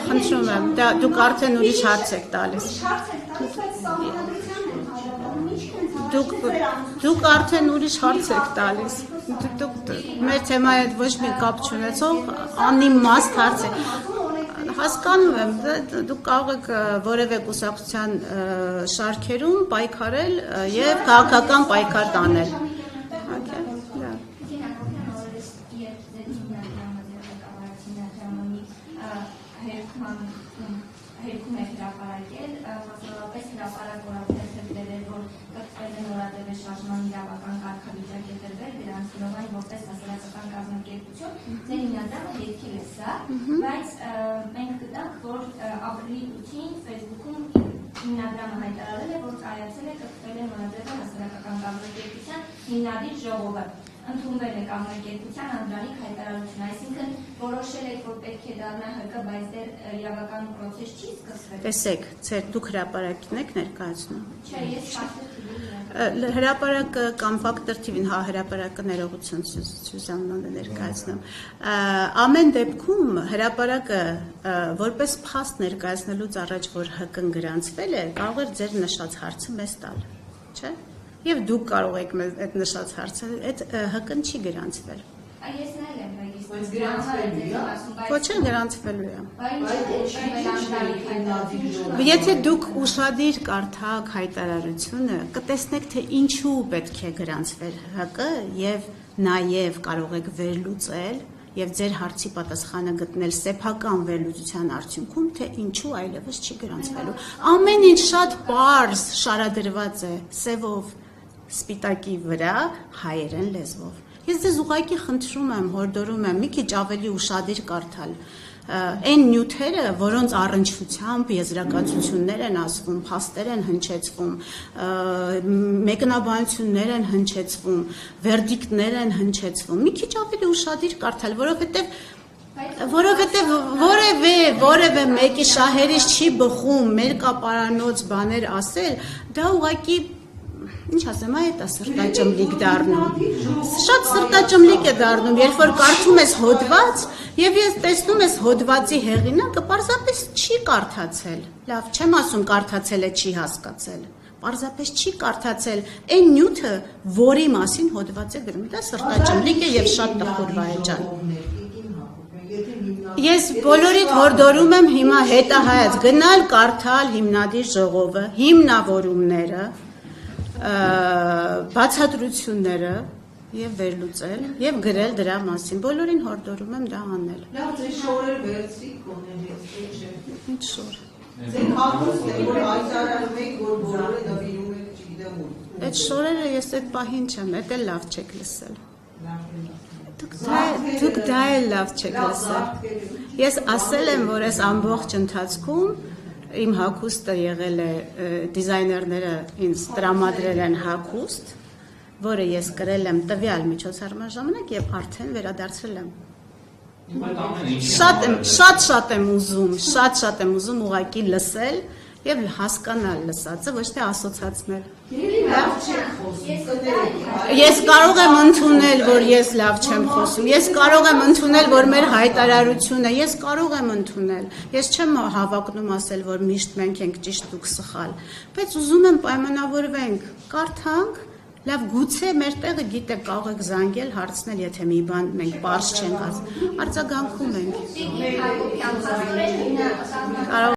Խնդրում եմ, դուք արդեն ուրիշ հարց եք տալիս։ Դուք արդեն ուրիշ հարց եք տալիս։ Մեր թեմայի հետ ոչ մի կապ չունեցող անիմաստ հարց է։ Հասկանում եմ, դուք կարող եք որևէ կուսակցության շարքերում պայքարել եւ քաղաքական պայքար տանել։ Հերքում է հրապարակել, մասնավորապես հրապարակ որակետերել էր, որ կրկվել է նորաձև շարժման իրավական կարգավիճակ է տրվել, դրանցնով այն որպես հասարակական կազմակերպություն, ձեր հիմնադրամը հետքել է սա, բայց մենք գտանք, որ ապրիլի 8-ին Facebook-ում հիմնադրամը հայտարարել է, որ կայացել է կրկվել է նորաձև հասարակական կազմակերպության հիմնադիր ժողովը։ Ընդունվել է կազմակերպության անդրանիկ հայտարարություն, այսինքն որոշել եք, որ պետք է դառնա ՀԿ, բայց դեռ իրավական պրոցես չի սկսվել։ Տեսեք, դուք հրապարակին եք ներկայացնում։ Չէ, ես Factor TV-ին հրապարակը կամ Factor TV-ին, հա, հրապարակը ներողություն Սյուզաննան է ներկայացնում։ Ամեն դեպքում հրապարակը որպես փաստ ներկայացնելուց առաջ, որ ՀԿ-ն գրանցվել է, կարող էր ձեր նշած հարցը մեզ տալ, չէ՞։ Եվ դուք կարող եք այդ նշած հարցը, այդ ՀԿ-ն չի գրանցվել։ Ես նայել եմ ռեգիստրացիա։ Ոչ էլ գրանցվելու է։ Եթե դուք ուշադիր կարդաք հայտարարությունը, կտեսնեք, թե ինչու պետք է գրանցվել ՀԿ եւ նաեւ կարող եք վերլուծել եւ ձեր հարցի պատասխանը գտնել սեփական վերլուծության արդյունքում, թե ինչու այլևս չի գրանցվելու։ Ամեն ինչ շատ պարզ շարադրված է սևով սպիտակի վրա հայերեն լեզվով։ Ես ձեզ ուղղակի խնդրում եմ, հորդորում եմ մի քիչ ավելի ուշադիր կարդալ այն նյութերը, որոնց առնչությամբ եզրակացություններ են ասվում, փաստեր են հնչեցվում, մեկնաբանություններ են հնչեցվում, վերդիկտներ են հնչեցվում։ Մի քիչ ավելի ուշադիր կարդալ, որովհետև որևէ մեկի շահերից չի բխում մեր կապարանոց բաներ ասել, դա ուղղակի ինչ ասեմ, այդ է սրտաճմլիկ դառնում։ Շատ սրտաճմլիկ է դառնում, երբ որ կարդում ես հոդված, եւ ես տեսնում ես հոդվածի հեղինակը պարզապես չի կարդացել։ Լավ, չեմ ասում կարդացել է, չի հասկացել։ Պարզապես չի կարդացել այն նյութը, որի մասին հոդված է գրում։ Դա սրտաճմլիկ է եւ շատ տխուր վայեջան։ Ես բոլորիդ հորդորում եմ հիմա հետահայաց գնալ կարդալ հիմնադիր ժողովը, հիմնավորումները, բացատրությունները եւ վերլուծել եւ գրել դրա մասին։ Բոլորին հորդորում եմ դա անել։ Լավ, ձեր շորեր վերցրի կոնել, Ինչ շոր։ Ձեր հագուստ է, որ հայտարարում եք, որ բոլորը նվիրում եք, չգիտեմ ուր։ Այդ շորերը ես այդ պահին չեմ, այդ էլ լավ չեք լսել։ Դուք դա էլ լավ չեք լսել։ Ես ասել եմ, որ այս ամբողջ ընթացքում իմ հագուստը եղել է դիզայներները ինձ տրամադրել են հագուստ, որը ես կրել եմ տվյալ միջոցառման ժամանակ եւ արդեն վերադարձրել եմ։ Շատ եմ ուզում ուղղակի լսել եւ հասկանալ լսածը, ոչ թե ասոցացնել։ Ես կարող եմ ընդունել, որ ես լավ չեմ խոսում, ես կարող եմ ընդունել, որ մեր հայտարարությունը, ես կարող եմ ընդունել, ես չեմ հավակնում ասել, որ միշտ մենք ենք ճիշտ, դուք սխալ, բայց ուզում եմ պայմանավորվենք, կարդանք, լավ, գուցե մեր տեղը գիտեք, կարող եք զանգել, հարցնել, եթե մի բան մենք պարզ չենք ասում, արձագանքում ենք։